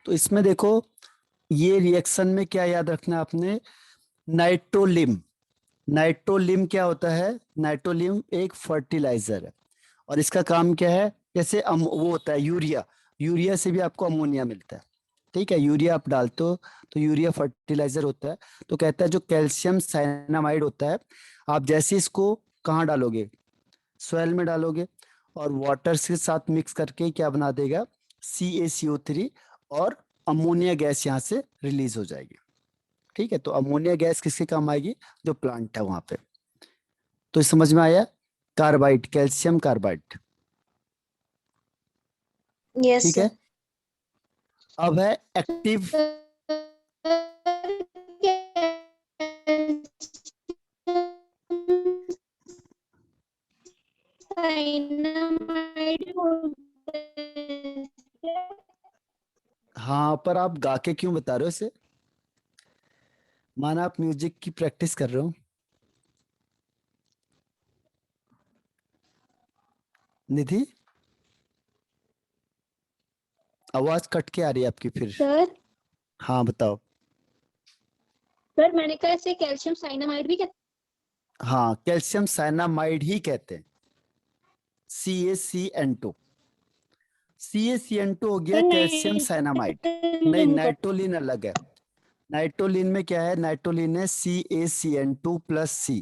तो इसमें देखो, ये रिएक्शन में क्या याद रखना आपने, नाइट्रोलिम। नाइट्रोलिम क्या होता है? नाइट्रोलिम एक फर्टिलाइजर है और इसका काम क्या है? जैसे वो होता है यूरिया, यूरिया से भी आपको अमोनिया मिलता है। ठीक है, यूरिया आप डालते हो तो यूरिया फर्टिलाइजर होता है। तो कहता है जो कैल्शियम साइनामाइड होता है, आप जैसे इसको कहाँ डालोगे, सॉइल में डालोगे और वाटर के साथ मिक्स करके क्या बना देगा, CaCO3, और अमोनिया गैस यहाँ से रिलीज हो जाएगी। ठीक है, तो अमोनिया गैस किसके काम आएगी? जो प्लांट है वहां पे। तो इस समझ में आया? Carbide, calcium carbide. यस ठीक है, सर। अब है एक्टिव। हाँ, पर आप गा के क्यों बता रहे हो इसे? माना आप म्यूजिक की प्रैक्टिस कर रहे हो। निधि, आवाज कट के आ रही है आपकी फिर। सर हाँ बताओ। सर मैंने कहा इसे कैल्शियम साइनामाइड भी कहते हाँ, कैल्शियम साइनामाइड ही कहते हैं, CaCN2। CaCN2 हो गया हैं। Calcium cyanamide. नहीं, नाइट्रोलिन अलग है। नाइट्रोलिन में क्या है? नाइट्रोलिन है CaCN2+C,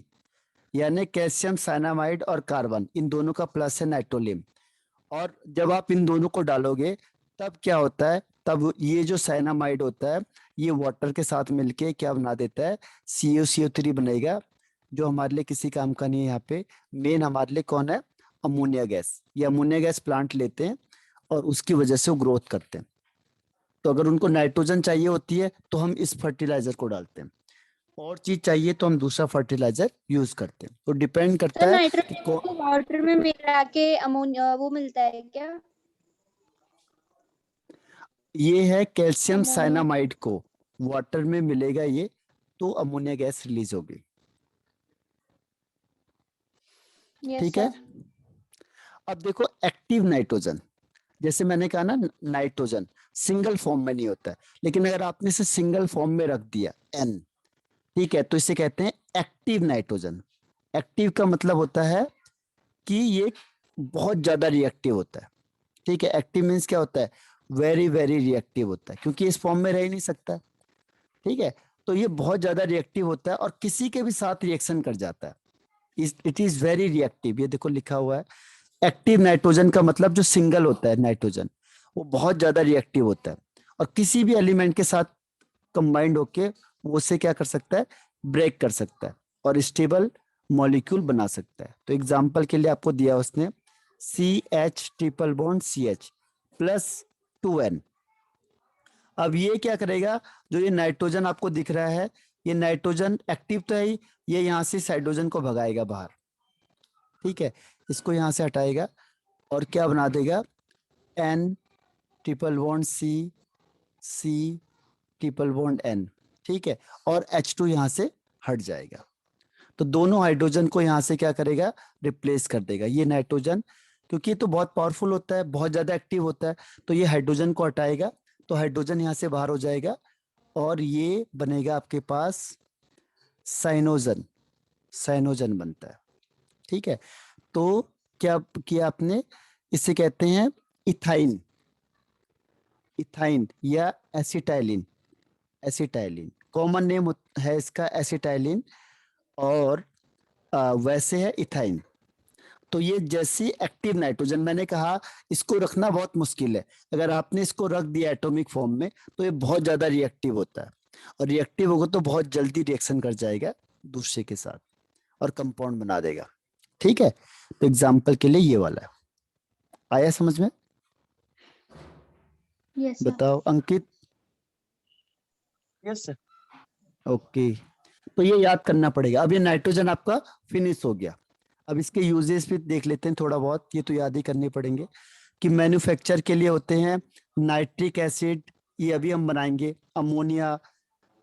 यानी कैल्शियम साइनामाइड और कार्बन, इन दोनों का प्लस है नाइट्रोलिन। और जब आप इन दोनों को डालोगे तब क्या होता है, तब ये जो साइनामाइड होता है ये वाटर के साथ मिलके क्या बना देता है, CaCO3 बनेगा, जो हमारे लिए किसी काम का नहीं है। यहाँ पे मेन हमारे लिए कौन है? Ammonia gas. ये अमोनिया गैस प्लांट लेते हैं और उसकी वजह से वो ग्रोथ करते हैं। तो अगर उनको नाइट्रोजन चाहिए होती है तो हम इस फर्टिलाइजर को डालते हैं, और चीज चाहिए तो हम दूसरा फर्टिलाइजर यूज करते हैं। तो डिपेंड सर करता है कि नाइट्रोजन को वाटर में मिला के अमोनिया वो मिलता है क्या? ये है कैल्शियम अमोनिया। साइनामाइड को वाटर में मिलेगा ये, तो अमोनिया गैस रिलीज होगी। यस ठीक है, सर। अब देखो एक्टिव नाइट्रोजन। जैसे मैंने कहा ना, नाइट्रोजन सिंगल फॉर्म में नहीं होता है, लेकिन अगर आपने इसे सिंगल फॉर्म में रख दिया N, ठीक है, तो इसे कहते हैं एक्टिव नाइट्रोजन। एक्टिव का मतलब होता है कि ये बहुत ज्यादा रिएक्टिव होता है। ठीक है, एक्टिव मीन्स क्या होता है? वेरी वेरी रिएक्टिव होता है, क्योंकि इस फॉर्म में रह ही नहीं सकता। ठीक है, तो ये बहुत ज्यादा रिएक्टिव होता है और किसी के भी साथ रिएक्शन कर जाता है। इट इज वेरी रिएक्टिव, ये देखो लिखा हुआ है। एक्टिव नाइट्रोजन का मतलब जो सिंगल होता है नाइट्रोजन, वो बहुत ज्यादा रिएक्टिव होता है और किसी भी एलिमेंट के साथ कंबाइंड होके वो उसे क्या कर सकता है? ब्रेक कर सकता है और स्टेबल मॉलिक्यूल बना सकता है। तो एग्जाम्पल के लिए आपको दिया उसने CH triple bond CH +2N। अब ये क्या करेगा? जो ये नाइट्रोजन आपको दिख रहा है, ये नाइट्रोजन एक्टिव तो है ही, ये यहाँ से हाइड्रोजन को भगाएगा बाहर। ठीक है, इसको यहाँ से हटाएगा और क्या बना देगा? N triple bond C triple bond N। ठीक है, और H2 यहाँ से हट जाएगा। तो दोनों हाइड्रोजन को यहाँ से क्या करेगा? रिप्लेस कर देगा। ये नाइट्रोजन, क्योंकि ये तो बहुत पावरफुल होता है, बहुत ज्यादा एक्टिव होता है, तो ये हाइड्रोजन को हटाएगा, तो हाइड्रोजन यहाँ से बाहर हो जाएगा और ये बनेगा आपके पास साइनोजन। साइनोजन बनता है। ठीक है, तो क्या किया आपने? इसे कहते हैं इथाइन। इथाइन या एसिटाइलिन। एसिटाइलिन कॉमन नेम है इसका, एसिटाइलिन। और वैसे है इथाइन। तो ये जैसी एक्टिव नाइट्रोजन, मैंने कहा इसको रखना बहुत मुश्किल है। अगर आपने इसको रख दिया एटॉमिक फॉर्म में तो ये बहुत ज्यादा रिएक्टिव होता है, और रिएक्टिव होगा तो बहुत जल्दी रिएक्शन कर जाएगा दूसरे के साथ और कंपाउंड बना देगा। ठीक है, तो एग्जाम्पल के लिए ये वाला है। आया समझ में? Yes sir. बताओ अंकित। Yes sir. ओके, तो ये याद करना पड़ेगा। अब ये नाइट्रोजन आपका फिनिश हो गया। अब इसके यूजेस भी देख लेते हैं थोड़ा बहुत, ये तो याद ही करने पड़ेंगे। कि मैन्युफैक्चर के लिए होते हैं नाइट्रिक एसिड, ये अभी हम बनाएंगे। अमोनिया,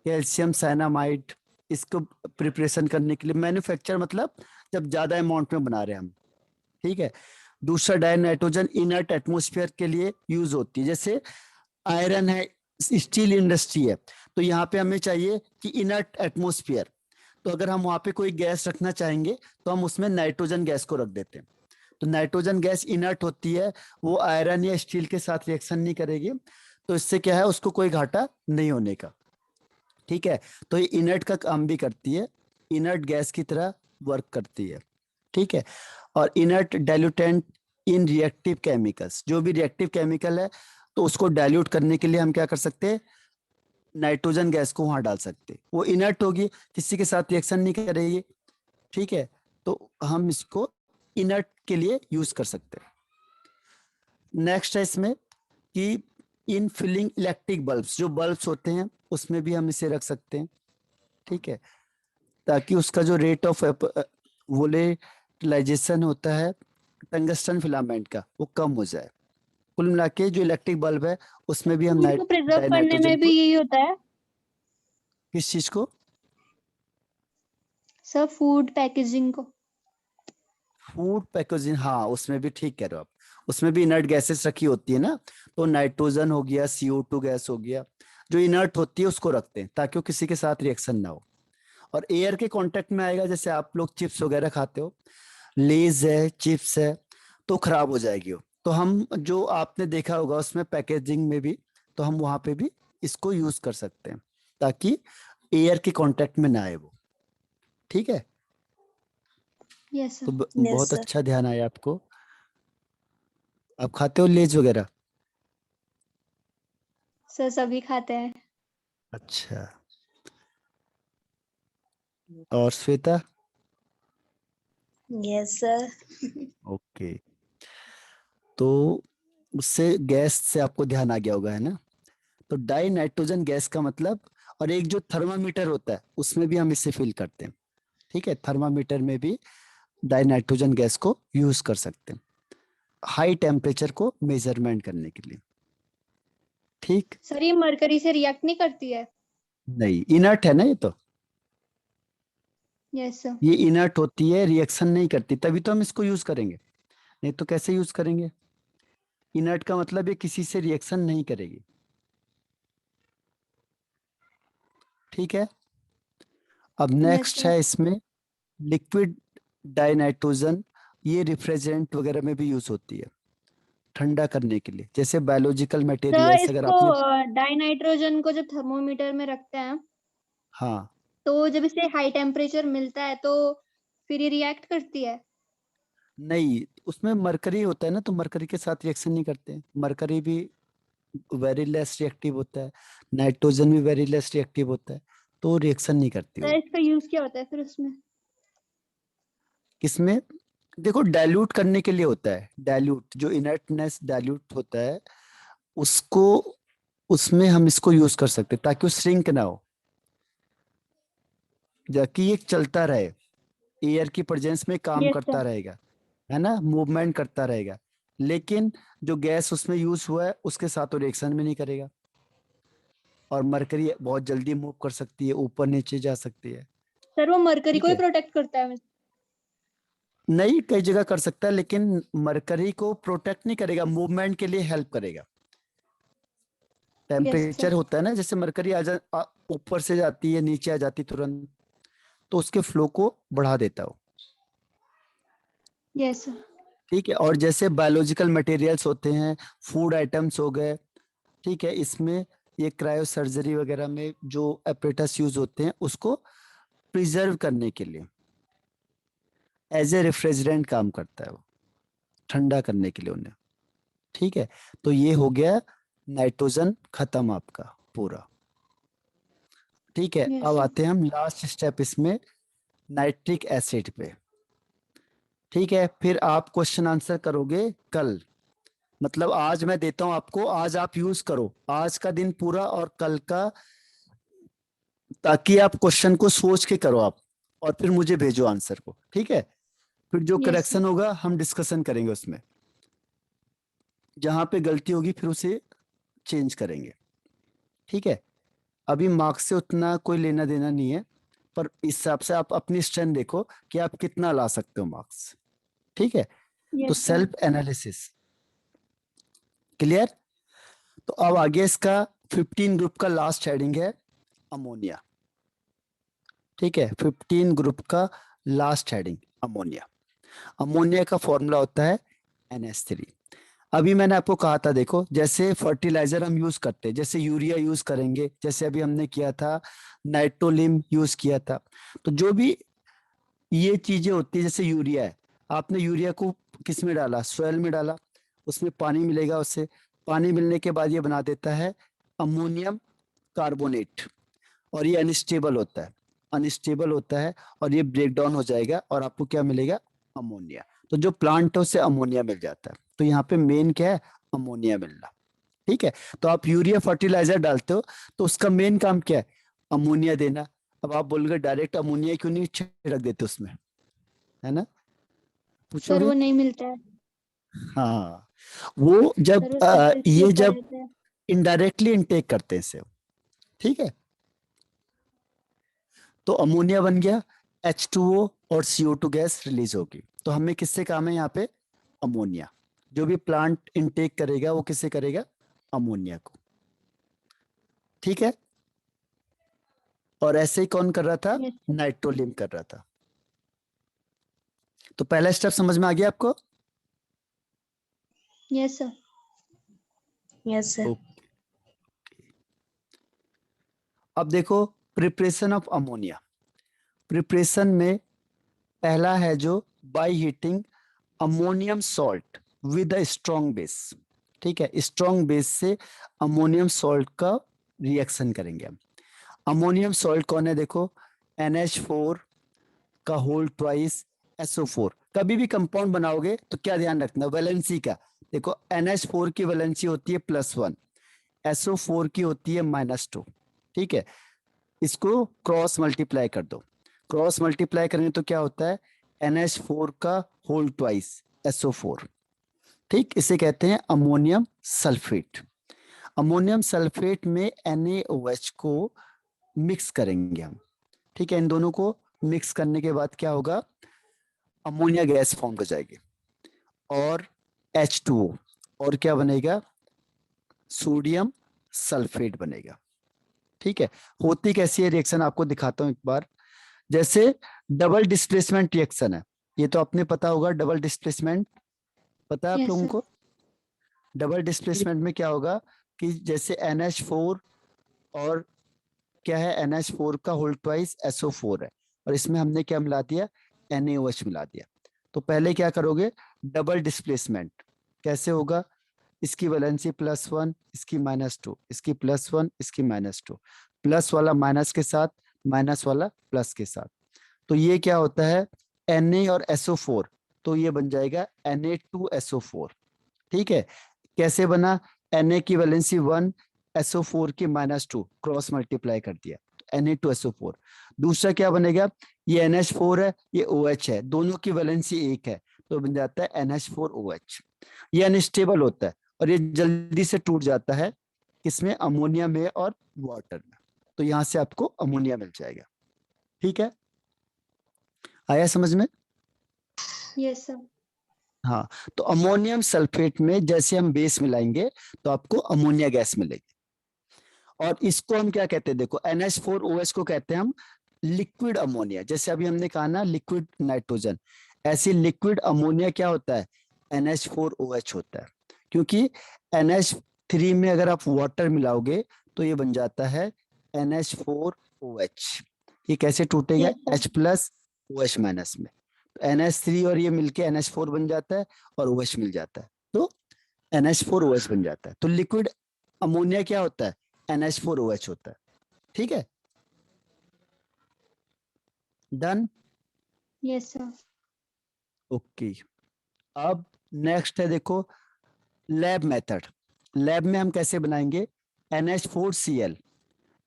कैल्शियम साइनामाइड, इसको प्रिपरेशन करने के लिए मैन्युफैक्चर मतलब जब ज्यादा अमाउंट में बना रहे हैं हम। ठीक है, दूसरा डाई नाइट्रोजन इनर्ट एटमोस्फेयर के लिए यूज होती है। जैसे आयरन है, स्टील इंडस्ट्री है, तो यहाँ पे हमें चाहिए कि इनर्ट एटमोस्फियर। तो अगर हम वहां पे कोई गैस रखना चाहेंगे तो हम उसमें नाइट्रोजन गैस को रख देते हैं। तो नाइट्रोजन गैस इनर्ट होती है, वो आयरन या स्टील के साथ रिएक्शन नहीं करेगी, तो इससे क्या है, उसको कोई घाटा नहीं होने का। ठीक है, तो ये इनर्ट का काम भी करती है, इनर्ट गैस की तरह वर्क करती है। ठीक है, और इनर्ट डाइल्यूटेंट इन रिएक्टिव केमिकल्स, जो भी रिएक्टिव केमिकल है तो उसको डाइल्यूट करने के लिए हम क्या कर सकते हैं, नाइट्रोजन गैस को वहां डाल सकते हैं। वो इनर्ट होगी, किसी के साथ रिएक्शन नहीं करेगी। ठीक है, तो हम इसको इनर्ट के लिए यूज कर सकते हैं। नेक्स्ट है इसमें कि इन फिलिंग इलेक्ट्रिक बल्ब्स, जो बल्ब्स होते हैं उसमें भी हम इसे रख सकते हैं। ठीक है, ताकि उसका जो रेट ऑफ वोलेटिलाइजेशन होता है टंगस्टन फिलामेंट का, वो कम हो जाए। कुल मिला के जो इलेक्ट्रिक बल्ब है उसमें भी हम फूड को प्रिजर्व डाई करने नाइट्रोजन में भी को, यही होता है किस चीज को, सर, फूड पैकेजिंग को। फूड पैकेजिंग, हाँ उसमें भी ठीक कह रहे हो आप, उसमें भी इनर्ट गैसेस रखी होती है ना, तो नाइट्रोजन हो गया, CO2 गैस हो गया, जो इनर्ट होती है उसको रखते हैं ताकि वो किसी के साथ रिएक्शन ना हो। और एयर के कांटेक्ट में आएगा, जैसे आप लोग चिप्स वगैरह खाते हो, लेज है, चिप्स है, तो खराब हो जाएगी वो। तो हम, जो आपने देखा होगा उसमें पैकेजिंग में भी, तो हम वहां पे भी इसको यूज कर सकते हैं ताकि एयर के कांटेक्ट में ना आए वो। ठीक है, यस तो सर। बहुत अच्छा ध्यान आया आपको। आप खाते हो लेज वगैरह? सर सभी खाते हैं। अच्छा, और श्वेता? Yes sir. ओके, तो उससे गैस से आपको ध्यान आ गया होगा, है ना? तो डाई नाइट्रोजन गैस का मतलब, और एक जो थर्मामीटर होता है उसमें भी हम इसे फिल करते हैं। ठीक है, थर्मामीटर में भी डाई नाइट्रोजन गैस को यूज कर सकते हैं हाई टेम्परेचर को मेजरमेंट करने के लिए। ठीक, सर ये मरकरी से रिएक्ट नहीं करती है? नहीं इनर्ट है ना ये तो, यस सर। ये इनर्ट होती है, रिएक्शन नहीं करती, तभी तो हम इसको यूज करेंगे, नहीं तो कैसे यूज करेंगे। इनर्ट का मतलब ये किसी से रिएक्शन नहीं करेगी। ठीक है, अब यस नेक्स्ट सर। है इसमें लिक्विड डाई नाइट्रोजन, ये रिफ्रिजरेंट वगैरह में भी यूज होती है ठंडा करने के लिए, जैसे बायोलॉजिकल सर मटेरियल्स अगर इसको आपने, डाई नाइट्रोजन को जब थर्मोमीटर में रखते हैं हाँ, तो जब इसे हाई टेम्परेचर मिलता है तो फिर ये रिएक्ट करती है? नहीं उसमें मरकरी होता है ना, तो मरकरी के साथ रिएक्शन नहीं करते, मरकरी भी वेरी लेस रिएक्टिव होता है, नाइट्रोजन भी वेरी लेस रिएक्टिव होता है, तो रिएक्शन नहीं करती सर वो। इसका यूज क्या होता है फिर उसमें? किसमें? देखो डाइल्यूट करने के लिए होता है, डाइल्यूट जो इनर्टनेस डाइल्यूट होता है उसको, उसमें हम इसको यूज कर सकते हैं ताकि वो श्रिंक ना हो, जबकि ये चलता रहे, एयर की प्रेजेंस में काम यस सर। करता रहेगा, है ना, मूवमेंट करता रहेगा, लेकिन जो गैस उसमें यूज हुआ है उसके साथ वो रिएक्शन में नहीं करेगा। और मरकरी बहुत जल्दी मूव कर सकती है, ऊपर नीचे जा सकती है। सर वो मरकरी ठीक को ही है, प्रोटेक्ट करता है? नहीं कई जगह कर सकता है, लेकिन मरकरी को प्रोटेक्ट नहीं करेगा, मूवमेंट के लिए हेल्प करेगा। Yes sir. टेम्परेचर होता है ना, जैसे मरकरी ऊपर से जाती है नीचे आ जाती तुरंत, तो उसके फ्लो को बढ़ा देता है वो। Yes sir. ठीक है, और जैसे बायोलॉजिकल मटेरियल्स होते हैं, फूड आइटम्स हो गए, ठीक है, इसमें ये क्रायो सर्जरी वगैरह में जो एपरेटस यूज होते हैं उसको प्रिजर्व करने के लिए एज ए रेफ्रिजरेंट काम करता है वो, ठंडा करने के लिए उन्हें। ठीक है, तो ये हो गया नाइट्रोजन खत्म आपका पूरा। ठीक है, यस अब सर। आते हैं हम लास्ट स्टेप इसमें, नाइट्रिक एसिड पे। ठीक है, फिर आप क्वेश्चन आंसर करोगे कल, मतलब आज मैं देता हूं आपको, आज आप यूज करो आज का दिन पूरा और कल का, ताकि आप क्वेश्चन को सोच के करो आप, और फिर मुझे भेजो आंसर को। ठीक है, फिर जो यस सर। करेक्शन होगा हम डिस्कशन करेंगे उसमें, जहां पे गलती होगी फिर उसे चेंज करेंगे। ठीक है, अभी मार्क्स से उतना कोई लेना देना नहीं है, पर इस हिसाब से आप अपनी स्ट्रेंथ देखो कि आप कितना ला सकते हो मार्क्स। ठीक है, तो yes sir. Self analysis clear. तो अब आगे इसका 15 ग्रुप का लास्ट हेडिंग है अमोनिया। ठीक है, 15 ग्रुप का लास्ट हेडिंग अमोनिया। अमोनिया का फॉर्मूला होता है NH3। अभी मैंने आपको कहा था, देखो जैसे फर्टिलाइजर हम यूज करते हैं, जैसे यूरिया यूज करेंगे, जैसे अभी हमने किया था नाइट्रोलिम यूज किया था, तो जो भी ये चीजें होती है, जैसे यूरिया है, आपने यूरिया को किस में डाला, सॉइल में डाला, उसमें पानी मिलेगा, उससे पानी मिलने के बाद ये बना देता है अमोनियम कार्बोनेट, और ये अनस्टेबल होता है, अनस्टेबल होता है, और ये ब्रेक डाउन हो जाएगा और आपको क्या मिलेगा, अमोनिया। तो जो प्लांट है उससे अमोनिया मिल जाता है। तो यहाँ पे मेन क्या है, अमोनिया मिलना। ठीक है, तो आप यूरिया फर्टिलाइजर डालते हो तो उसका मेन काम क्या है, अमोनिया देना। अब आप बोलोगे डायरेक्ट अमोनिया क्यों नहीं छिड़क देते उसमें, है ना, सर पूछोगे। वो नहीं मिलता है। हाँ, वो जब सर उसका टेस्ट ये ऊपर जब रहता है। इनडायरेक्टली इनटेक करते हैं इसे, ठीक है, तो अमोनिया बन गया, H2O और CO2 गैस रिलीज होगी। तो हमें किससे काम है यहाँ पे, अमोनिया। जो भी प्लांट इनटेक करेगा वो किससे करेगा, अमोनिया को। ठीक है, और ऐसे ही कौन कर रहा था, यस सर। नाइट्रोलिम कर रहा था। तो पहला स्टेप समझ में आ गया आपको। Yes sir. Yes sir. Okay, अब देखो प्रिपरेशन ऑफ अमोनिया। प्रिपरेशन में पहला है जो by heating ammonium salt with a strong base. ठीक है, स्ट्रॉन्ग बेस से अमोनियम सॉल्ट का रिएक्शन करेंगे हम। अमोनियम सॉल्ट कौन है, देखो NH4 का होल ट्वाइस SO4। कभी भी कंपाउंड बनाओगे तो क्या ध्यान रखना, वैलेंसी का। देखो NH4 की वैलेंसी होती है +1, SO4 की होती है -2। ठीक है, इसको क्रॉस मल्टीप्लाई कर दो। क्रॉस मल्टीप्लाई करेंगे तो क्या होता है, NH4 का होल ट्वाइस SO4। ठीक, इसे कहते हैं अमोनियम सल्फेट। अमोनियम सल्फेट में NaOH को मिक्स करेंगे हम। ठीक है, इन दोनों को मिक्स करने के बाद क्या होगा, अमोनिया गैस फॉर्म हो जाएगी, और H2O, और क्या बनेगा, सोडियम सल्फेट बनेगा। ठीक है, होती कैसी है रिएक्शन, आपको दिखाता हूं एक बार। जैसे डबल डिस्प्लेसमेंट रिएक्शन है, ये तो आपने पता होगा, डबल डिस्प्लेसमेंट पता है आप यस लोगों सर। को। डबल डिस्प्लेसमेंट में क्या होगा कि जैसे NH4 और क्या है, NH4 का होल ट्वाइस SO4 है, और इसमें हमने क्या मिला दिया, NaOH मिला दिया। तो पहले क्या करोगे, डबल डिस्प्लेसमेंट कैसे होगा, इसकी वैलेंसी +1, इसकी -2, इसकी +1, इसकी -2, प्लस वाला माइनस के साथ, माइनस वाला प्लस के साथ। तो ये क्या होता है, Na और SO4, तो ये बन जाएगा Na2SO4। ठीक है, कैसे बना, Na की वैलेंसी 1, SO4 की -2, क्रॉस मल्टीप्लाई कर दिया, Na2SO4। दूसरा क्या बनेगा, ये NH4 है, ये OH है, दोनों की वैलेंसी 1 है, तो बन जाता है NH4OH। ये अनस्टेबल होता है और ये जल्दी से टूट जाता है, किसमें, अमोनिया में और वाटर में। तो यहां से आपको अमोनिया मिल जाएगा। ठीक है, आया समझ में। Yes sir. हाँ, तो अमोनियम सल्फेट में जैसे हम बेस मिलाएंगे तो आपको अमोनिया गैस मिलेगी। और इसको हम क्या कहते हैं, देखो NH4OH को कहते हैं हम लिक्विड अमोनिया। जैसे अभी हमने कहा ना लिक्विड नाइट्रोजन, ऐसे लिक्विड अमोनिया क्या होता है, NH4OH होता है। क्योंकि NH3 में अगर आप वाटर मिलाओगे तो ये बन जाता है NH4OH। ये कैसे टूटेगा, यस सर। H+OH- में, तो NH3 और ये मिलके NH4 बन जाता है, और OH मिल जाता है, तो NH4OH बन जाता है। तो लिक्विड अमोनिया क्या होता है, NH4OH होता है। ठीक है, डन। Yes sir. ओके, अब नेक्स्ट है, देखो लैब मेथड। लैब में हम कैसे बनाएंगे, NH4Cl।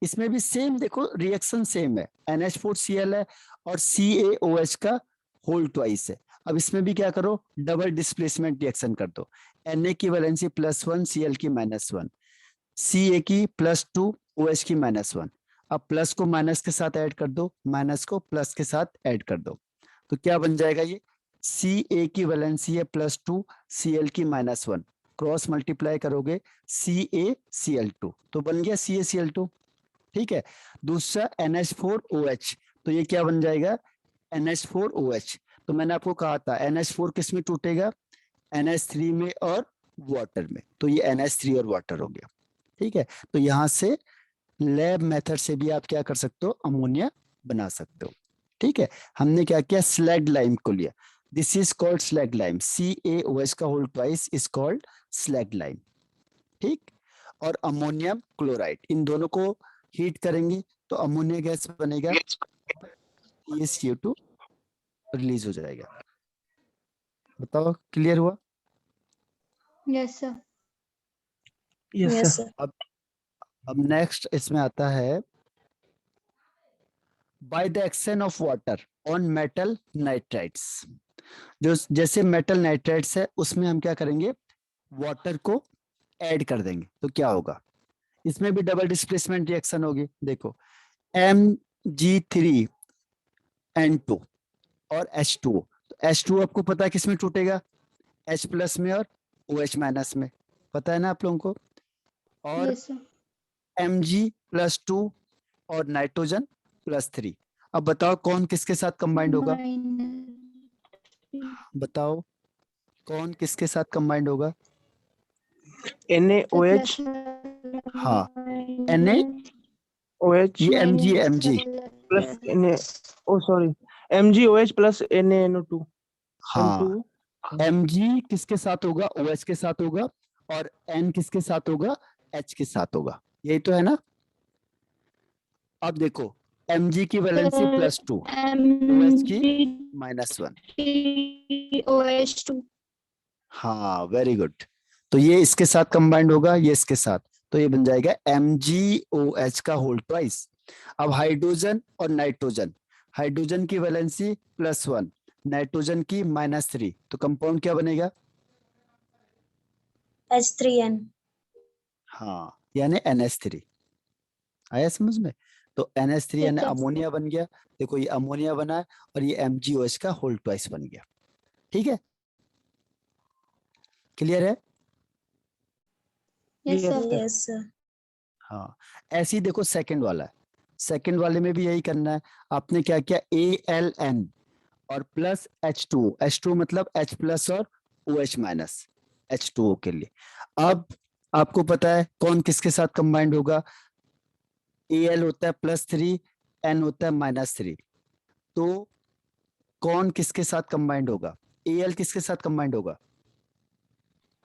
इसमें भी सेम, देखो रिएक्शन सेम है, NH4Cl है और CaOH का होल ट्वाइस है। अब इसमें भी क्या करो, डबल डिस्प्लेसमेंट रिएक्शन कर दो। Na की वैलेंसी +1, Cl की -1, Ca की +2, OH की -1। अब प्लस को माइनस के साथ ऐड कर दो, माइनस को प्लस के साथ ऐड कर दो, तो क्या बन जाएगा, ये Ca की वैलेंसी है +2, Cl की -1, क्रॉस मल्टीप्लाई करोगे CaCl2 तो बन गया CaCl2। ठीक है, दूसरा NH4OH तो ये क्या बन जाएगा NH4OH। तो मैंने आपको कहा था NH4 किस में टूटेगा NH3 में और वाटर में, तो ये NH3 और वाटर हो गया। ठीक है, तो यहाँ से लैब मेथड से भी आप क्या कर सकते हो अमोनिया बना सकते हो। ठीक है, हमने क्या किया स्लैग लाइम को लिया, this is called slag lime, CaOH का whole twice is called slag lime. ठीक, और अमोनियम क्लोराइड इन दोनों को हीट करेंगे तो अमोनिया गैस बनेगा, CO2 रिलीज हो जाएगा। बताओ क्लियर हुआ? Yes sir. Yes, Yes, sir. sir. अब नेक्स्ट इसमें आता है by the action of water on metal nitrides. जो जैसे मेटल नाइट्राइड्स है उसमें हम क्या करेंगे वाटर को ऐड कर देंगे तो क्या होगा, इसमें भी डबल डिस्प्लेसमेंट रिएक्शन होगी। देखो Mg3N2 और H2O, तो H2O आपको पता है किसमें टूटेगा H प्लस में और OH माइनस में, पता है ना आप लोगों को। और यस सर। Mg+2 और नाइट्रोजन +3। अब बताओ कौन किसके साथ कंबाइंड होगा, बताओ कौन किसके साथ कंबाइंड होगा। NaOH, हाँ Na OH ये Mg है, Mg plus Na. Oh, sorry. MgOH plus NaNO2. हाँ N2. Mg किसके साथ होगा OH के साथ होगा और N किसके साथ होगा H के साथ होगा, यही तो है ना। अब देखो Mg की वैलेंसी +2 OH की -1। OH2। हाँ वेरी गुड, तो ये इसके साथ कंबाइंड होगा ये इसके साथ, तो ये बन जाएगा MgOH का होल ट्वाइस। अब हाइड्रोजन और नाइट्रोजन, हाइड्रोजन की वैलेंसी +1 नाइट्रोजन की -3, तो कंपाउंड क्या बनेगा H3N. हाँ यानी NH3। आया समझ में, तो NH3 यानी ठीक है। अमोनिया बन गया। देखो ये अमोनिया बना है और ये MgOH का होल ट्वाइस बन गया। ठीक है, क्लियर है। Yes Yes, sir. sir. Yes, sir. हाँ ऐसे ही देखो सेकंड वाला है, सेकंड वाले में भी यही करना है। आपने क्या किया ALN और प्लस H2O, H2O मतलब H प्लस और OH माइनस H2O के लिए। अब आपको पता है कौन किसके साथ कंबाइंड होगा, Al होता है +3 N होता है -3, तो कौन किसके साथ कंबाइंड होगा Al किसके साथ कंबाइंड होगा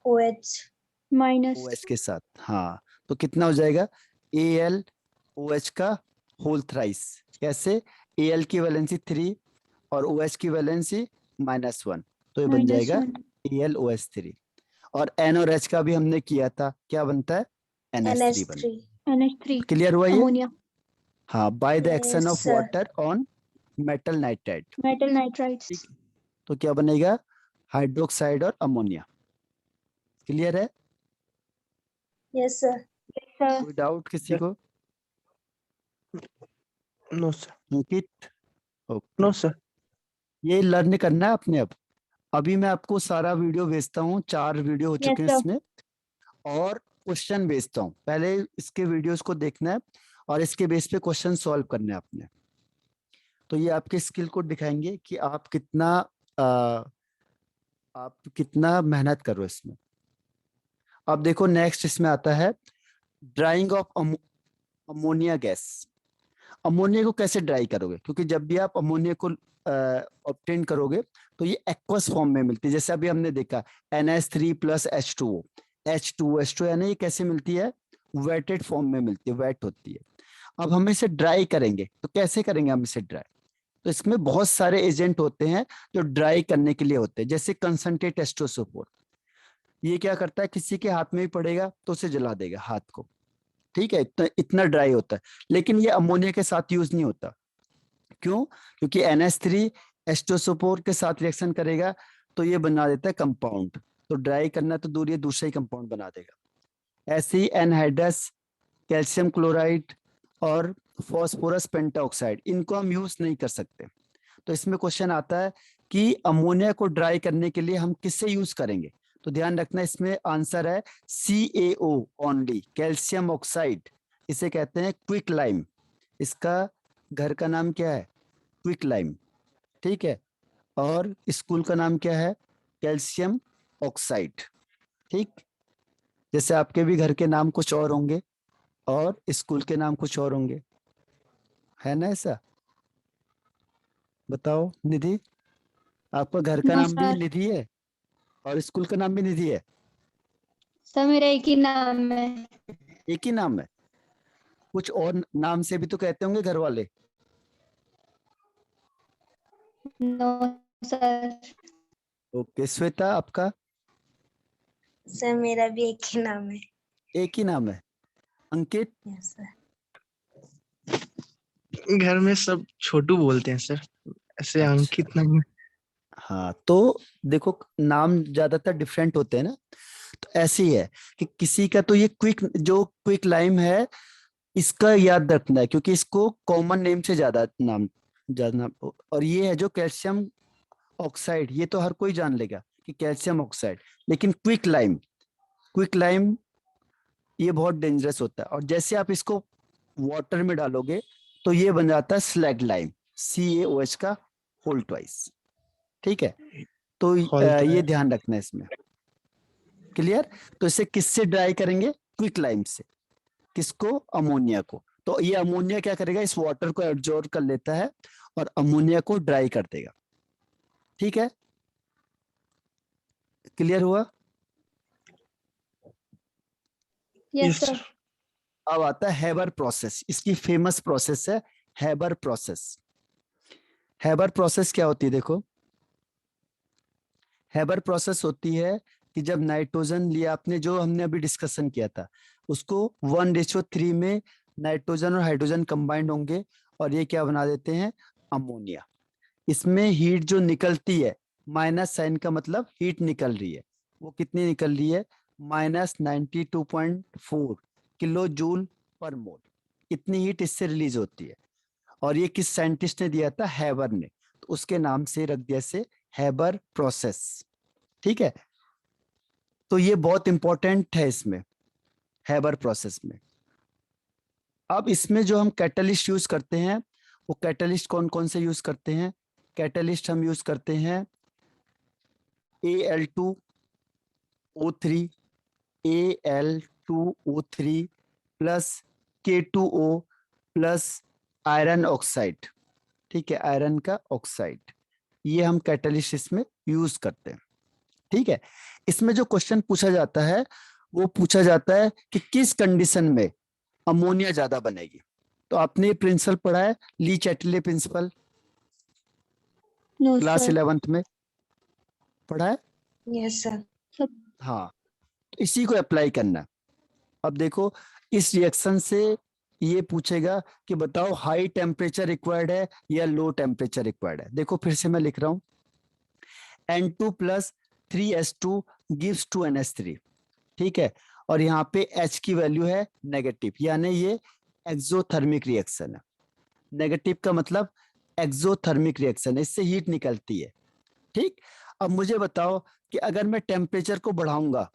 OH. माइनस OH के साथ। हाँ तो कितना हो जाएगा AlOH का होल थ्राइस, कैसे Al की वैलेंसी 3 और OH की वैलेंसी -1, तो ये बन जाएगा AlOH3। और N और H का भी हमने किया था, क्या बनता है NH3 बनता NH3. है। NH3 क्लियर हुआ ये? अमोनिया हाँ by the action Yes, of sir. Water on metal nitride, metal nitrides. ठीक, तो क्या बनेगा हाइड्रोक्साइड और अमोनिया। क्लियर है, Yes, sir. सर। कोई डाउट किसी को? No, sir. अंकित ओके, No, sir. ये लर्न करना है अपने। अब अभी मैं आपको सारा वीडियो भेजता हूँ, 4 वीडियो हो चुके हैं sir. इसमें, और क्वेश्चन भेजता हूँ। पहले इसके वीडियोस को देखना है और इसके बेस पे क्वेश्चन सॉल्व करने हैं आपने। तो ये आपके स्किल को दिखाएंगे कि आप कितना मेहनत करो इसमें। अब देखो नेक्स्ट इसमें आता है drying of ammonia gas. Ammonia को कैसे ड्राई करोगे, क्योंकि जब भी आप अमोनिया को ऑब्टेन करोगे तो ये एक्वस फॉर्म में मिलती है। जैसे अभी हमने देखा NH3 + H2O, H2O यानी ये कैसे मिलती है वेटेड फॉर्म में मिलती है, वेट होती है। अब हम इसे ड्राई करेंगे तो कैसे करेंगे हम इसे ड्राई, तो इसमें बहुत सारे एजेंट होते हैं जो ड्राई करने के लिए होते हैं। जैसे कंसंट्रेट एस्ट्रोसोपोर, ये क्या करता है किसी के हाथ में ही पड़ेगा तो उसे जला देगा हाथ को, ठीक है, इतना ड्राई होता है। लेकिन ये अमोनिया के साथ यूज नहीं होता, क्यों, क्योंकि NH3 एस्ट्रोसोपोर के साथ रिएक्शन करेगा तो ये बना देता है कंपाउंड, तो ड्राई करना तो दूर, ये दूसरा ही कंपाउंड बना देगा। ऐसे ही एनहाइड्रस, कैल्शियम क्लोराइड और फॉस्फोरस पेंटाऑक्साइड, इनको हम यूज नहीं कर सकते। तो इसमें क्वेश्चन आता है कि अमोनिया को ड्राई करने के लिए हम किससे यूज करेंगे, तो ध्यान रखना इसमें आंसर है CaO ओनली, कैल्शियम ऑक्साइड। इसे कहते हैं क्विक लाइम। इसका घर का नाम क्या है? Quick lime. ठीक है, और स्कूल का नाम क्या है? Calcium oxide. ठीक, जैसे आपके भी घर के नाम कुछ और होंगे और स्कूल के नाम कुछ और होंगे, है ना ऐसा? बताओ निधि, आपका घर का नो नाम भी सर। निधि है और स्कूल का नाम भी निधि है? सर मेरा एक ही नाम है। एक ही नाम है? कुछ और नाम से भी तो कहते होंगे घर वाले। No sir. ओके, श्वेता आपका? सर मेरा भी एक ही नाम है। एक ही नाम है। अंकित? Yes sir. घर में सब छोटू बोलते हैं सर, ऐसे अच्छा। अंकित नहीं। हाँ, तो देखो नाम ज्यादातर डिफरेंट होते हैं ना, तो ऐसे ही है कि किसी का तो ये क्विक लाइम है, इसका याद रखना है क्योंकि इसको कॉमन नेम से ज्यादा नाम, और ये है जो कैल्शियम ऑक्साइड, ये तो हर कोई जान लेगा कि कैल्शियम ऑक्साइड। लेकिन क्विक लाइम ये बहुत डेंजरस होता है, और जैसे आप इसको वाटर में डालोगे तो ये बन जाता है स्लैग लाइम, CaOH का होल ट्वाइस। ठीक है, तो खोलता ये है। ध्यान रखना है इसमें। क्लियर? तो इसे किससे ड्राई करेंगे? क्विक लाइम से। किसको? अमोनिया को। तो ये अमोनिया क्या करेगा? इस वाटर को एब्जॉर्ब कर लेता है और अमोनिया को ड्राई कर देगा। ठीक है, क्लियर हुआ? Yes yes sir. सर। अब आता है हैबर प्रोसेस। इसकी फेमस प्रोसेस है हैबर प्रोसेस। हैबर प्रोसेस क्या होती है? देखो, हैबर प्रोसेस होती है कि जब नाइट्रोजन लिया आपने, जो हमने अभी डिस्कशन किया था, उसको 1:3 में नाइट्रोजन और हाइड्रोजन कंबाइंड होंगे और ये क्या बना देते हैं? अमोनिया। इसमें हीट जो निकलती है, माइनस साइन का मतलब हीट निकल रही है, वो कितनी निकल रही है? -92.4 किलो जूल पर मोल। इतनी हीट इससे रिलीज होती है। और ये किस साइंटिस्ट ने दिया था? हैबर ने। तो उसके नाम से रख दिया से हैबर प्रोसेस। ठीक है, तो ये बहुत इंपॉर्टेंट है इसमें, हैबर प्रोसेस में। अब इसमें जो हम कैटलिस्ट यूज करते हैं, वो कैटलिस्ट कौन कौन से यूज करते हैं? कैटलिस्ट हम यूज करते हैं Al2O3, Al2O3 plus K2O plus iron oxide. ठीक है, आयरन का ऑक्साइड, ये हम कैटलिस्ट इसमें यूज करते हैं। ठीक है, इसमें जो क्वेश्चन पूछा जाता है वो पूछा जाता है कि किस कंडीशन में अमोनिया ज्यादा बनेगी। तो आपने प्रिंसिपल पढ़ा है, Le Chatelier principle, no class sir. 11th में पढ़ा है? Yes sir. हाँ, तो इसी को अप्लाई करना है। अब देखो, इस रिएक्शन से ये पूछेगा कि बताओ हाई टेम्परेचर रिक्वायर्ड है या लो टेम्परेचर रिक्वायर्ड है। देखो फिर से मैं लिख रहा हूं, N2 plus 3S2 gives 2NH3। ठीक है, और यहाँ पे H की वैल्यू है नेगेटिव, यानी ये एक्सोथर्मिक रिएक्शन है। नेगेटिव का मतलब एक्सोथर्मिक रिएक्शन है, इससे हीट निकलती है। ठीक, अब मुझे बताओ कि अगर मैं टेम्परेचर को बढ़ाऊंगा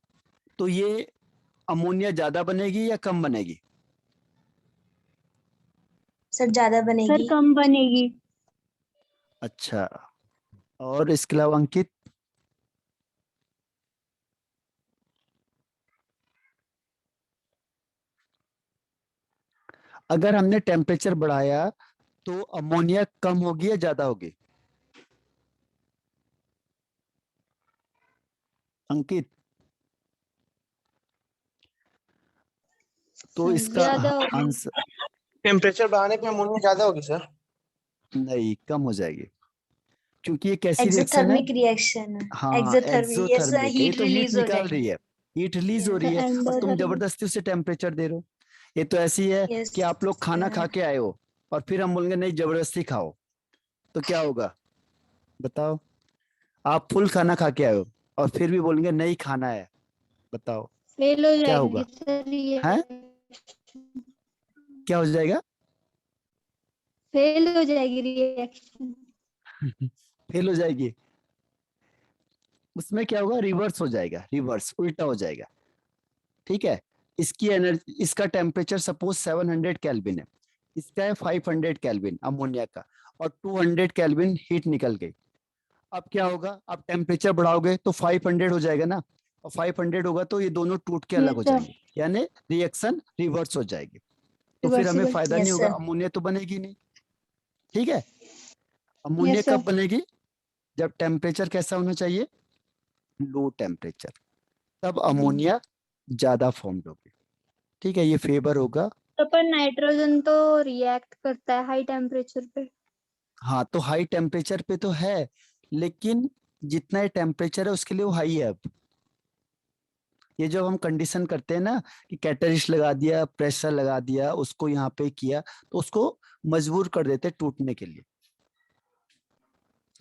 तो ये अमोनिया ज्यादा बनेगी या कम बनेगी? सर ज्यादा सर बनेगी। कम बनेगी। अच्छा, और इसके अलावा अंकित? अगर हमने टेम्परेचर बढ़ाया तो अमोनिया कम होगी या ज्यादा होगी? अंकित, तो इसका ज्यादा होगी। आंसर टेम्परेचर बढ़ाने पे अमोनिया ज्यादा होगी सर। नहीं, कम हो जाएगी, क्योंकि ये कैसी रिएक्शन है? एक्सोथर्मिक रिएक्शन है। हाँ, एक्सोथर्मिक, यस सर, एक्सोथर्मिक है, ये हीट तो हीट रिलीज हो निकाल रही जाएगी। है। हीट रिलीज हो यस रही है और तुम एंडोथर्मिक। जबरदस्ती उसे टेम्परेचर दे रहे हो। ये तो ऐसी है यस कि आप लोग खाना खा सर। के आए हो और फिर हम बोलेंगे नहीं जबरदस्ती खाओ, तो क्या होगा? बताओ, आप फुल खाना खा के आए हो और फिर भी बोलेंगे नहीं खाना है, बताओ फेल हो क्या जाएगी होगा? सर ये। है, क्या हो जाएगा? फेल हो जाएगी रिएक्शन। फेल हो जाएगी। उसमें क्या होगा, रिवर्स हो जाएगा, रिवर्स उल्टा हो जाएगा। ठीक है, इसकी एनर्जी, इसका टेम्परेचर सपोज 700 केल्विन है, इसका है 500 केल्विन अमोनिया का, और 200 केल्विन हीट निकल गई। अब क्या होगा, आप टेम्परेचर बढ़ाओगे तो 500 हो जाएगा ना, और 500 होगा तो ये दोनों टूट के अलग हो Yes, sir. जाएंगे, यानी रिएक्शन रिवर्स हो जाएगी। तो फिर हमें Reversible. फायदा Yes, नहीं होगा, sir. अमोनिया तो बनेगी नहीं। ठीक है, अमोनिया Yes, sir. कब बनेगी, जब टेम्परेचर कैसा होना चाहिए, लो टेम्परेचर, तब अमोनिया ज्यादा फॉर्म होगी। ठीक है, ये फेवर होगा। तो पर नाइट्रोजन तो रिएक्ट करता है हाई टेम्परेचर पे। हाँ, तो हाई टेम्परेचर पे तो है, लेकिन जितना टेम्परेचर है उसके लिए वो हाई है। अब ये जो हम कंडीशन करते हैं ना कि कैटलिस्ट लगा दिया, प्रेशर लगा दिया, उसको यहाँ पे किया, तो उसको मजबूर कर देते हैं टूटने के लिए।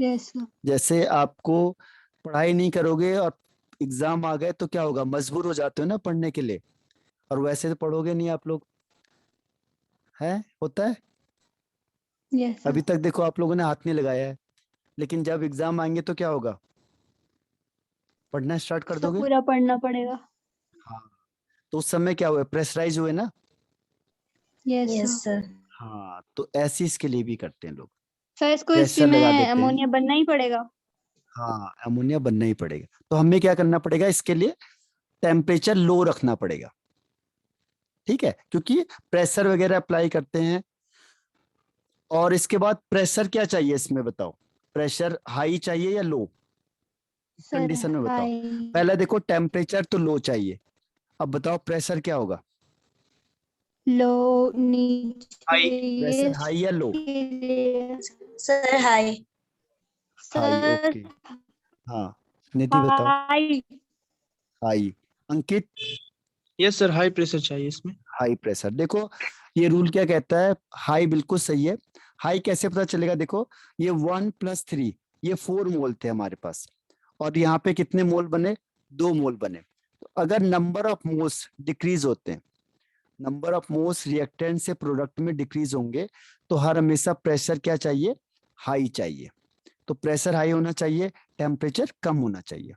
Yes sir. जैसे आपको पढ़ाई नहीं करोगे और एग्जाम आ गए तो क्या होगा, मजबूर हो जाते हो ना पढ़ने के लिए, और वैसे तो पढ़ोगे नहीं आप लोग, है, होता है। यस अभी सर। तक देखो आप लोगों ने हाथ नहीं लगाया है, लेकिन जब एग्जाम आएंगे तो क्या होगा, पढ़ना स्टार्ट कर तो दोगे। पूरा पढ़ना पड़ेगा। हाँ, तो उस समय क्या हुआ, प्रेशराइज हुए ना। Yes Yes, sir. sir. हाँ, तो ऐसे इसके लिए भी करते हैं लोग, सर इसको हिस्ट्री प्रेशर लगा में देते हैं। अमोनिया बनना ही पड़ेगा। हाँ, अमोनिया बनना ही पड़ेगा। तो हमें क्या करना पड़ेगा, इसके लिए टेम्परेचर लो रखना पड़ेगा। ठीक है, क्योंकि प्रेशर वगैरह अप्लाई करते हैं। और इसके बाद प्रेशर क्या चाहिए इसमें बताओ, प्रेशर हाई चाहिए या लो, इस सर कंडीशन में बताओ। हाई। पहले देखो टेम्परेचर तो लो चाहिए, अब बताओ प्रेशर क्या होगा, लो नीचे हाई, ये प्रेशर हाई या लो, Sir, hi. High, sir okay. हाँ, निधि बताओ, हाई। हाई। अंकित, यस सर, हाई प्रेशर चाहिए इसमें। High pressure. देखो ये रूल क्या कहता है, हाई बिल्कुल सही है। हाई कैसे पता चलेगा, देखो ये 1 + 3, ये 4 मोल थे हमारे पास, और यहाँ पे कितने मोल बने, 2 मोल बने। तो अगर नंबर ऑफ मोल्स डिक्रीज होते हैं, नंबर ऑफ मोल्स रिएक्टेंट से प्रोडक्ट में डिक्रीज होंगे, तो हर हमेशा प्रेशर क्या चाहिए, हाई चाहिए। तो प्रेशर हाई होना चाहिए, टेम्परेचर कम होना चाहिए।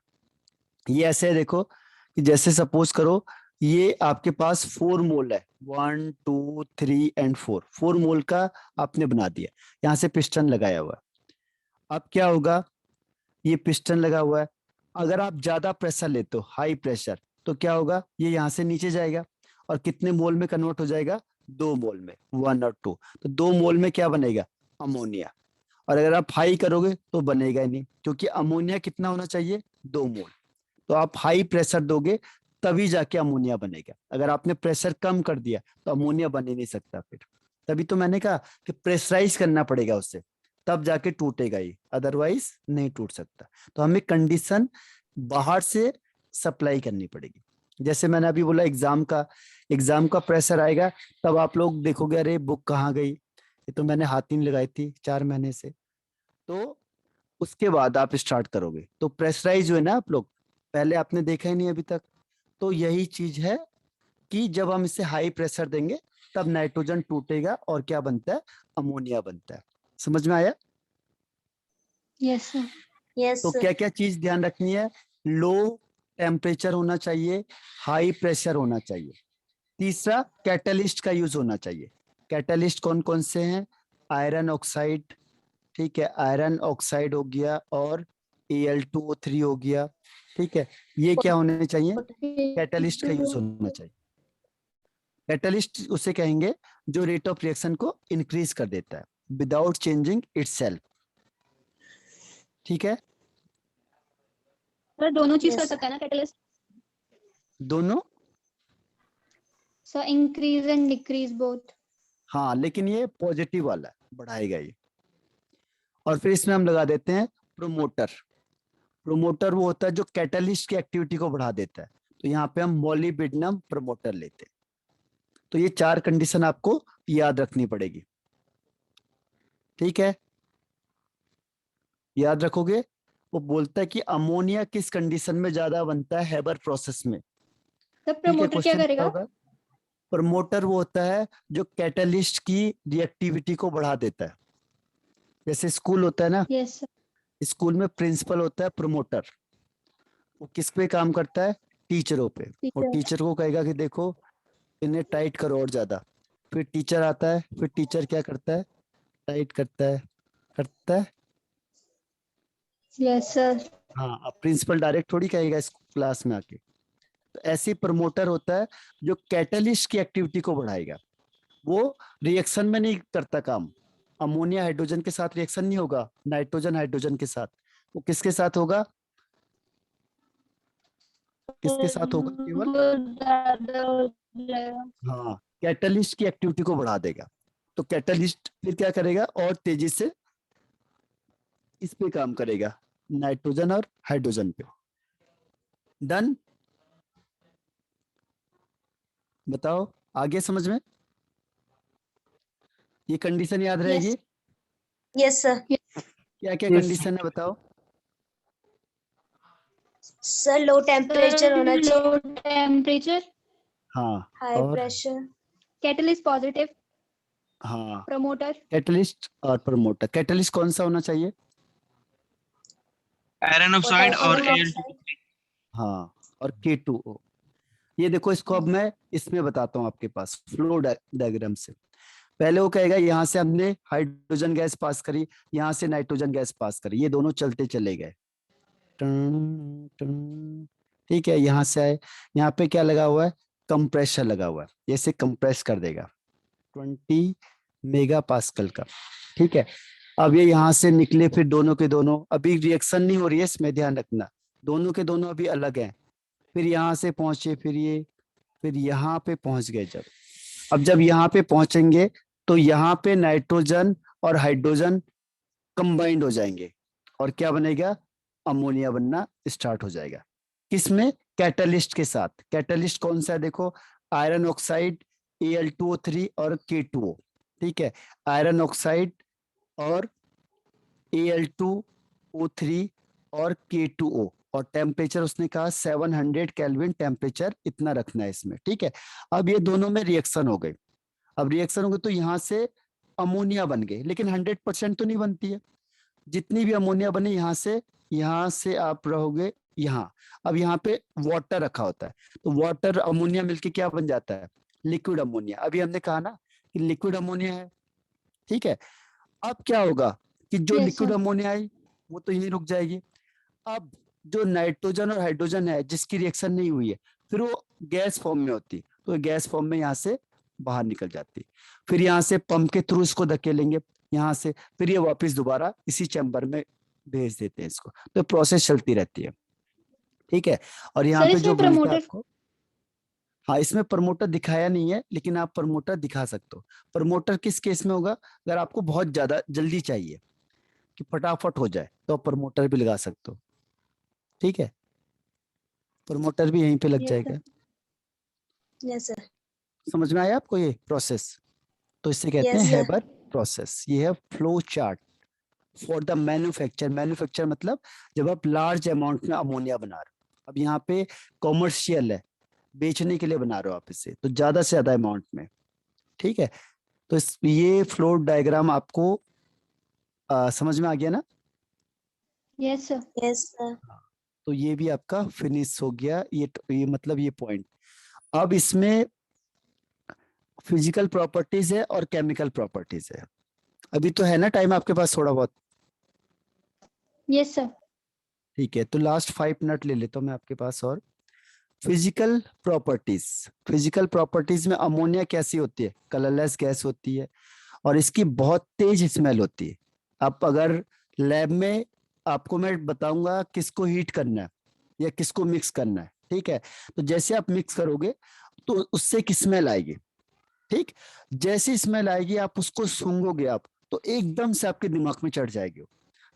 ये ऐसे है देखो, कि जैसे सपोज करो ये आपके पास 4 मोल है, 1 2 3 एंड 4 मोल का आपने बना दिया, यहाँ से पिस्टन लगाया हुआ है। अब क्या होगा, ये पिस्टन लगा हुआ है, अगर आप ज्यादा प्रेशर लेते हो, हाई प्रेशर, तो क्या होगा, ये यहाँ से नीचे जाएगा, और कितने मोल में कन्वर्ट हो जाएगा, 2 मोल में, 1 और 2। तो 2 मोल में क्या बनेगा, अमोनिया। और अगर आप हाई करोगे तो बनेगा ही नहीं, क्योंकि अमोनिया कितना होना चाहिए, 2 मोल। तो आप हाई प्रेशर दोगे तभी जाके अमोनिया बनेगा, अगर आपने प्रेशर कम कर दिया तो अमोनिया बन ही नहीं सकता फिर। तभी तो मैंने कहा कि प्रेशराइज करना पड़ेगा उसे, तब जाके टूटेगा ही, अदरवाइज नहीं टूट सकता। तो हमें कंडीशन बाहर से सप्लाई करनी पड़ेगी। जैसे मैंने अभी बोला एग्जाम का प्रेशर आएगा, तब आप लोग देखोगे अरे बुक कहाँ गई, ये तो मैंने हाथ ही नहीं लगाई थी 4 महीने से। तो उसके बाद आप स्टार्ट करोगे, तो प्रेशराइज हुए ना आप लोग, पहले आपने देखा ही नहीं अभी तक। तो यही चीज है कि जब हम इसे हाई प्रेशर देंगे तब नाइट्रोजन टूटेगा और क्या बनता है, अमोनिया बनता है। समझ में आया। Yes sir. Yes, तो sir. क्या क्या चीज ध्यान रखनी है, लो टेम्परेचर होना चाहिए, हाई प्रेशर होना चाहिए। तीसरा, कैटलिस्ट का यूज होना चाहिए। कैटलिस्ट कौन कौन से हैं, आयरन ऑक्साइड, ठीक है, आयरन ऑक्साइड हो गया, और Al2O3 हो गया। ठीक है, ये क्या होने चाहिए, कैटलिस्ट का यूज होना चाहिए। कैटलिस्ट उसे कहेंगे जो रेट ऑफ रिएक्शन को इंक्रीज कर देता है विदाउट चेंजिंग इटसेल्फ। ठीक है, सर दोनों चीज Yes, कर sir. सकता है ना कैटलिस्ट। दोनों। Sir increase and decrease both. हाँ, लेकिन ये पॉजिटिव वाला है, बढ़ाएगा ये। और फिर इसमें हम लगा देते हैं प्रोमोटर। प्रोमोटर वो होता है जो कैटलिस्ट की एक्टिविटी को बढ़ा देता है, तो यहाँ पे हम मोलिबिडनम प्रोमोटर लेते हैं। तो ये 4 कंडीशन आपको याद रखनी पड़ेगी। ठीक है, याद रखोगे। वो बोलता है कि अमोनिया किस कंडीशन में ज्यादा बनता है, हेबर प्रोसेस में। सर ठीक है, प्रमोटर क्या क्वेश्चन क्या करेगा। होगा, प्रमोटर वो होता है जो कैटलिस्ट की रिएक्टिविटी को बढ़ा देता है। जैसे स्कूल होता है ना, यस सर। स्कूल में प्रिंसिपल होता है प्रमोटर, वो किस पे काम करता है? टीचरों पे। और टीचर। टीचर को कहेगा कि देखो इन्हें टाइट करो और ज्यादा। फिर टीचर आता है, फिर टीचर क्या करता है? टाइट करता है। Yes sir. हाँ, अब प्रिंसिपल डायरेक्ट थोड़ी कहेगा इस क्लास में आके। तो ऐसे प्रमोटर होता है जो कैटलिस्ट की एक्टिविटी को बढ़ाएगा। वो रिएक्शन में नहीं करता काम। अमोनिया हाइड्रोजन के साथ रिएक्शन नहीं होगा, नाइट्रोजन हाइड्रोजन के साथ। वो किसके साथ होगा? किसके साथ होगा केवल? वो ज्यादा हो जाएगा। हाँ, कैटलिस्ट की एक्टिविटी को बढ़ा देगा। तो कैटलिस्ट फिर क्या करेगा? और तेजी से इस पे काम करेगा, नाइट्रोजन और हाइड्रोजन पे। डन? बताओ, आगे समझ में? ये कंडीशन याद रहेगी? Yes sir. क्या क्या Yes. कंडीशन है बताओ? सर लो टेम्परेचर होना लो चाहिए, टेम्परेचर, हाँ, हाई और प्रेशर, कैटलिस्ट पॉजिटिव, हाँ, प्रमोटर। कैटलिस्ट और प्रमोटर। कैटलिस्ट कौन सा होना चाहिए? आयरन ऑक्साइड और पोटेशियम एल ऑक्साइड। हाँ, और K2O। ये देखो, इसको अब मैं इसमें बताता हूँ आपके पास फ्लो डायग्राम से। पहले वो कहेगा यहाँ से हमने हाइड्रोजन गैस पास करी, यहाँ से नाइट्रोजन गैस पास करी, ये दोनों चलते चले गए। टन, टन, ठीक है, यहाँ से आए, यहाँ पे क्या लगा हुआ है? कंप्रेसर लगा हुआ है, जैसे कंप्रेस कर देगा 20 मेगा पास्कल का। ठीक है, अब ये यहाँ से निकले, फिर दोनों के दोनों अभी रिएक्शन नहीं हो रही है, इसमें ध्यान रखना, दोनों के दोनों अभी अलग हैं। फिर यहाँ से पहुंचे, फिर यहाँ पे पहुंच गए। अब जब यहाँ पे पहुंचेंगे तो यहाँ पे नाइट्रोजन और हाइड्रोजन कंबाइंड हो जाएंगे और क्या बनेगा? अमोनिया बनना स्टार्ट हो जाएगा। किसमें? कैटलिस्ट के साथ। कैटलिस्ट कौन सा है? देखो, आयरन ऑक्साइड, Al2O3 और K2O। ठीक है, आयरन ऑक्साइड और Al2O3 और K2O। और टेम्परेचर उसने कहा 700 केल्विन टेम्परेचर इतना रखना है इसमें। ठीक है, अब ये दोनों में रिएक्शन हो गई। अब रिएक्शन हो गई तो यहाँ से अमोनिया बन गई, लेकिन 100% तो नहीं बनती है। जितनी भी अमोनिया बने यहाँ से आप रहोगे यहाँ। अब यहाँ पे वाटर रखा होता है, तो वाटर अमोनिया मिलके क्या बन जाता है? Liquid ammonia. अभी हमने कहा ना कि लिक्विड अमोनिया है। ठीक है, अब क्या होगा कि जो Yes, लिक्विड sir. अमोनिया आई वो तो यहीं रुक जाएगी। अब जो नाइट्रोजन और हाइड्रोजन है जिसकी रिएक्शन नहीं हुई है, फिर वो गैस फॉर्म में होती, तो गैस फॉर्म में यहाँ से बाहर निकल जाती। फिर यहाँ से पंप के थ्रू इसको धकेलेंगे यहाँ से, फिर ये वापस दोबारा इसी चैम्बर में भेज देते हैं इसको। तो प्रोसेस चलती रहती है। ठीक है, और यहाँ सर पे जो इसमें मिलता है प्रमोटर, आपको, हाँ, इसमें प्रमोटर दिखाया नहीं है, लेकिन आप प्रमोटर दिखा सकते हो। प्रमोटर किस केस में होगा? अगर आपको बहुत ज्यादा जल्दी चाहिए कि फटाफट हो जाए तो आप प्रमोटर भी लगा सकते हो। ठीक है, प्रमोटर भी यहीं पे लग Yes, जाएगा। sir. Yes sir. समझ में आया आपको ये प्रोसेस? तो इसे कहते हैं Yes, sir. Haber process. ये है flow chart for the manufacture. Manufacture मतलब जब आप लार्ज अमाउंट में अमोनिया बना रहे हो। अब यहाँ पे कॉमर्शियल है, बेचने के लिए बना रहे हो आप इसे, तो ज्यादा से ज्यादा अमाउंट में। ठीक है, तो ये फ्लो डायग्राम आपको समझ में आ गया ना? Yes, sir. Yes sir. तो ये भी आपका फिनिश हो गया। ये मतलब ये पॉइंट। अब इसमें फिजिकल प्रॉपर्टीज है और केमिकल प्रॉपर्टीज है। अभी तो है ना टाइम आपके पास थोड़ा बहुत? Yes, sir. ठीक है, तो लास्ट 5 मिनट ले लेता हूँ मैं आपके पास। और फिजिकल प्रॉपर्टीज, फिजिकल प्रॉपर्टीज में अमोनिया कैसी होती है? कलरलेस गैस होती है और इसकी बहुत तेज स्मेल होती है। आप अगर लैब में, आपको मैं बताऊंगा किसको हीट करना है या किसको मिक्स करना है। ठीक है, तो जैसे आप मिक्स करोगे तो उससे एक स्मेल आएगी। ठीक, जैसी स्मेल आएगी आप उसको सूंघोगे आप, तो एकदम से आपके दिमाग में चढ़ जाएगी वो।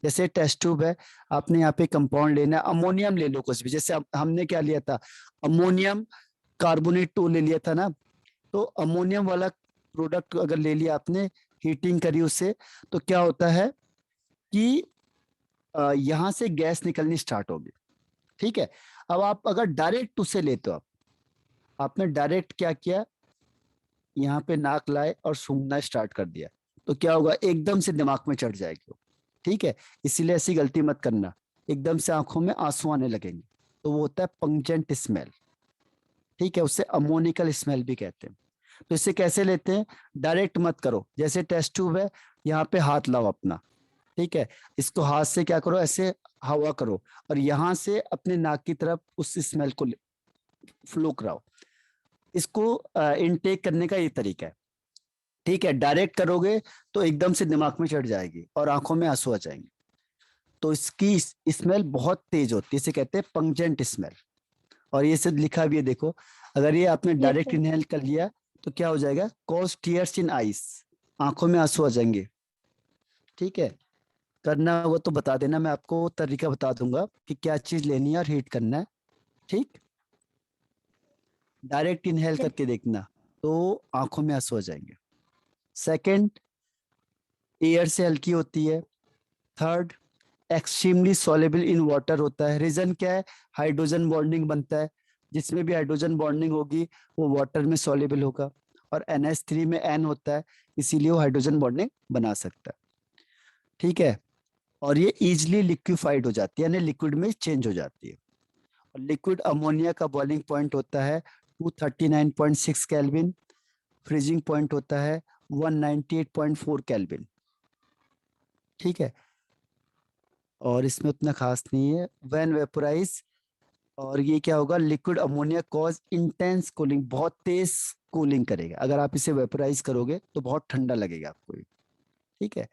जैसे टेस्ट ट्यूब है, आपने यहाँ पे कंपाउंड लेना है, अमोनियम ले लो कुछ भी। जैसे हमने क्या लिया था? अमोनियम कार्बोनेट 2 ले लिया था ना। तो अमोनियम वाला प्रोडक्ट अगर ले लिया आपने, हीटिंग करी उससे, तो क्या होता है कि यहाँ से गैस निकलनी स्टार्ट होगी। ठीक है, अब आप अगर डायरेक्ट उसे लेते हो, आपने डायरेक्ट क्या किया, यहाँ पे नाक लाए और सूंघना स्टार्ट कर दिया, तो क्या होगा? एकदम से दिमाग में चढ़ जाएगी वो। ठीक है, इसीलिए ऐसी गलती मत करना, एकदम से आंखों में आंसू आने लगेंगे, तो वो होता है पंजेंट स्मेल। ठीक है, उससे अमोनिकल स्मेल भी कहते हैं। तो इसे कैसे लेते हैं? डायरेक्ट मत करो, जैसे टेस्ट ट्यूब है, यहाँ पे हाथ लाओ अपना, ठीक है, इसको हाथ से क्या करो, ऐसे हवा करो और यहाँ से अपने नाक की तरफ उस स्मेल को फ्लो कराओ। इसको इनटेक करने का ये तरीका है। ठीक है, डायरेक्ट करोगे तो एकदम से दिमाग में चढ़ जाएगी और आंखों में आंसू आ जाएंगे। तो इसकी स्मेल बहुत तेज होती है, इसे कहते हैं पंजेंट स्मेल। और ये सिर्फ लिखा भी है, देखो, अगर ये आपने Yes, डायरेक्ट sir. इनहेल कर लिया तो क्या हो जाएगा? कॉज टीयर्स इन आईज, आंखों में आंसू आ जाएंगे। ठीक है, करना होगा तो बता देना, मैं आपको तरीका बता दूंगा कि क्या चीज लेनी है और हीट करना है। ठीक, डायरेक्ट इनहेल करके देखना तो आंखों में आंसू आ जाएंगे। सेकंड, एयर से हल्की होती है। Third, extremely soluble in water होता है। रीजन क्या है? हाइड्रोजन बॉन्डिंग बनता है, जिसमें भी हाइड्रोजन बॉन्डिंग होगी वो वाटर में सॉल्युबल होगा, और NH3 में N होता है, इसीलिए वो हाइड्रोजन बॉन्डिंग बना सकता है। ठीक है, और ये इजिली लिक्विफाइड हो जाती है, यानी लिक्विड में चेंज हो जाती है। और लिक्विड अमोनिया का बॉइलिंग पॉइंट होता है 239.6 केल्विन, फ्रीजिंग पॉइंट होता है 198.4 केल्विन। ठीक है, और इसमें उतना खास नहीं है। व्हेन वेपोराइज, और ये क्या होगा? Liquid ammonia cause intense cooling, बहुत तेज कूलिंग करेगा। अगर आप इसे वेपोराइज करोगे तो बहुत ठंडा लगेगा आपको ये। ठीक है,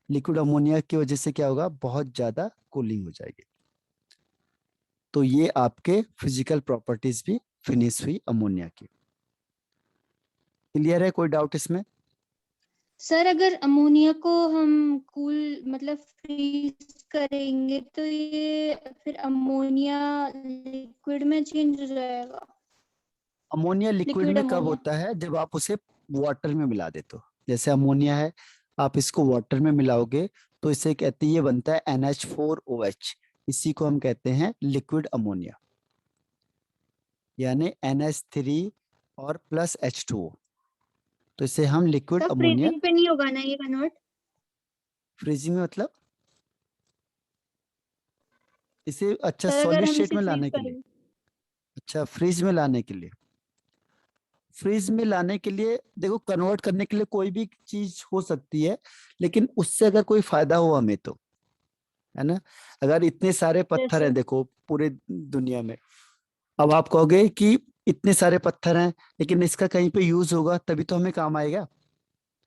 लिक्विड अमोनिया की वजह से क्या होगा? बहुत ज्यादा कूलिंग हो जाएगी। तो ये आपके फिजिकल प्रॉपर्टीज भी फिनिश हुई अमोनिया की। क्लियर है? कोई डाउट इसमें? सर अगर अमोनिया को हम कूल मतलब फ्रीज करेंगे तो ये फिर अमोनिया लिक्विड में चेंज हो जाएगा। अमोनिया लिक्विड लिक्विड में कब अमोनिया। होता है? जब आप उसे वाटर में मिला देते हो। जैसे अमोनिया है, आप इसको वाटर में मिलाओगे तो इसे कहते हैं, ये बनता है NH4OH, इसी को हम कहते हैं लिक्विड अमोनिया, यानी NH3 और प्लस H2O। तो इसे हम लिक्विड सर अमोनिया। फ्रीजिंग पे नहीं होगा ना ये कन्वर्ट? फ्रीजिंग में मतलब इसे अच्छा सर अगर सॉलिड हम स्टेट इसे में फ्रीज लाने के लिए, करेंगे अच्छा फ्रीज में लाने के लिए, फ्रीज में लाने के लिए देखो, कन्वर्ट करने के लिए कोई भी चीज हो सकती है, लेकिन उससे अगर कोई फायदा हो हमें तो, है ना? अगर इतने सारे पत्थर जैसे हैं देखो पूरे दुनिया में, अब आप कहोगे कि इतने सारे पत्थर हैं लेकिन इसका कहीं पे यूज होगा तभी तो हमें काम आएगा,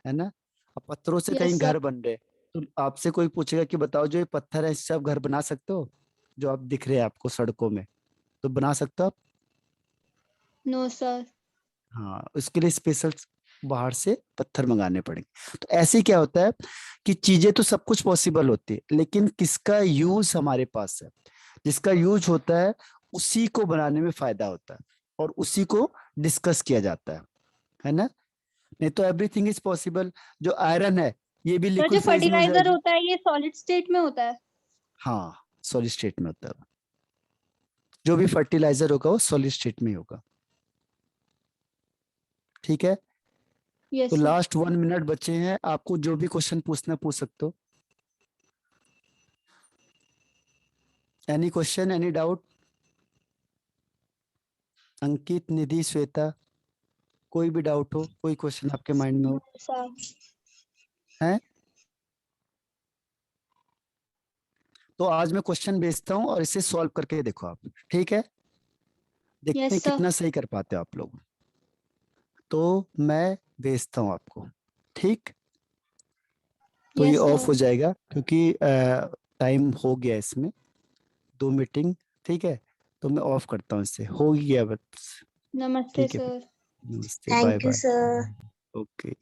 है ना? अब पत्थरों से कहीं यस सर। घर बन रहे, तो आपसे कोई पूछेगा कि बताओ जो ये पत्थर है इससे आप घर बना सकते हो? जो आप दिख रहे हैं आपको सड़कों में, तो बना सकते हो आप? No sir. हाँ, उसके लिए स्पेशल बाहर से पत्थर मंगाने पड़ेंगे। तो ऐसे क्या होता है कि चीजें तो सब कुछ पॉसिबल होती है, लेकिन किसका यूज हमारे पास है? जिसका यूज होता है उसी को बनाने में फायदा होता है और उसी को डिस्कस किया जाता है ना? नहीं तो एवरीथिंग इज पॉसिबल। जो आयरन है ये भी सर जो लिक्विड फेज में हो फर्टिलाइजर जाएगी। होता है ये सॉलिड स्टेट में होता है? हाँ, सॉलिड स्टेट में होता है। जो भी फर्टिलाइजर होगा वो सॉलिड स्टेट में होगा। ठीक है, तो यस सर। लास्ट 1 मिनट बचे हैं, आपको जो भी क्वेश्चन पूछना पूछ सकते हो। Any question, any doubt? Ankit, Nidhi, Shweta, कोई भी डाउट हो, कोई क्वेश्चन आपके माइंड में हो? सर है? तो आज मैं क्वेश्चन भेजता हूँ और इसे सॉल्व करके देखो आप। ठीक है, देखते हैं यस सर। कितना सही कर पाते हो आप लोग। तो मैं भेजता हूँ आपको। ठीक, तो ये यस ऑफ सर। हो जाएगा क्योंकि टाइम हो गया इसमें, 2 मीटिंग। ठीक है, तो मैं ऑफ करता हूँ, इससे हो ही गया बस। नमस्ते ठीक है, सर। नमस्ते, bye thank you bye. Sir. Okay.